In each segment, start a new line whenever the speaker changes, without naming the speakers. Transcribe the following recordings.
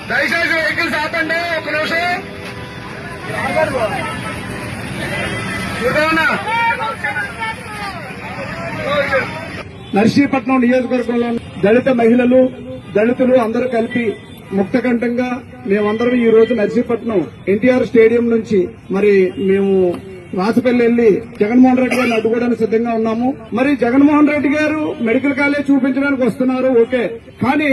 దయచేసి వెహికల్స్ ఆపండి. ఒక నిమిషం. నర్సీపట్నం నియోజకవర్గంలో దళిత మహిళలు, దళితులు అందరూ కలిపి ముక్తకంఠంగా మేమందరం ఈ రోజు నర్సీపట్నం ఎన్టీఆర్ స్టేడియం నుంచి మరి మేము రాసపల్లి వెళ్లి జగన్మోహన్ రెడ్డి గారిని అడ్డుకోవడానికి సిద్ధంగా ఉన్నాము. మరి జగన్మోహన్ రెడ్డి గారు మెడికల్ కాలేజ్ చూపించడానికి వస్తున్నారు, ఓకే. కానీ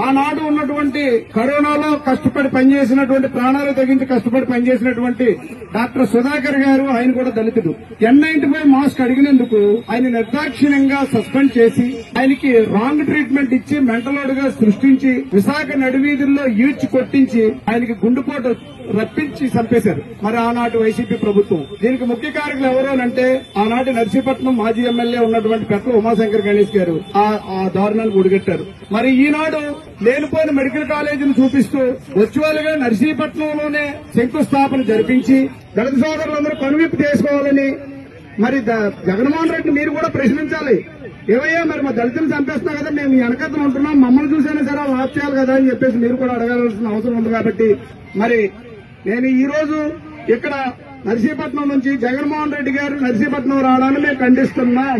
ఆనాడు ఉన్నటువంటి కరోనాలో కష్టపడి పనిచేసినటువంటి, ప్రాణాలు తెగించి కష్టపడి పనిచేసినటువంటి డాక్టర్ సుధాకర్ గారు, ఆయన కూడా దళితుడు, N95 మాస్క్ అడిగినందుకు ఆయన నిర్దాక్షిణ్యంగా సస్పెండ్ చేసి ఆయనకి రాంగ్ ట్రీట్మెంట్ ఇచ్చి మెంటలోడ్ గా సృష్టించి విశాఖ నడివీధుల్లో ఈడ్చి కొట్టించి ఆయనకి గుండెపోటు రప్పించి చంపేశారు మరి ఆనాటి వైసీపీ ప్రభుత్వం. దీనికి ముఖ్య కారకులు ఎవరు అంటే ఆనాటి నర్సీపట్నం మాజీ ఎమ్మెల్యే ఉన్నటువంటి పెట్ల ఉమాశంకర్ గణేష్ గారు ఆ దారుణాన్ని ఒడిగట్టారు. మరి ఈనాడు లేనిపోయిన మెడికల్ కాలేజీని చూపిస్తూ వర్చువల్ గా నర్సీపట్నంలోనే శంకుస్థాపన జరిపించి దళిత సోదరులందరూ కనువిప్పు చేసుకోవాలని మరి జగన్మోహన్ రెడ్డిని మీరు కూడా ప్రశ్నించాలి. ఏవయ్యా మరి మా దళితులు చంపేస్తున్నాం కదా, మేము వెనకత్తులు ఉంటున్నాం, మమ్మల్ని చూసైనా సరే లాప్ చేయాలి కదా అని చెప్పేసి మీరు కూడా అడగాల్సిన అవసరం ఉంది. కాబట్టి మరి నేను ఈ రోజు ఇక్కడ నర్సీపట్నం నుంచి జగన్మోహన్ రెడ్డి గారు నర్సీపట్నం రావడాన్ని మేము ఖండిస్తున్నాం.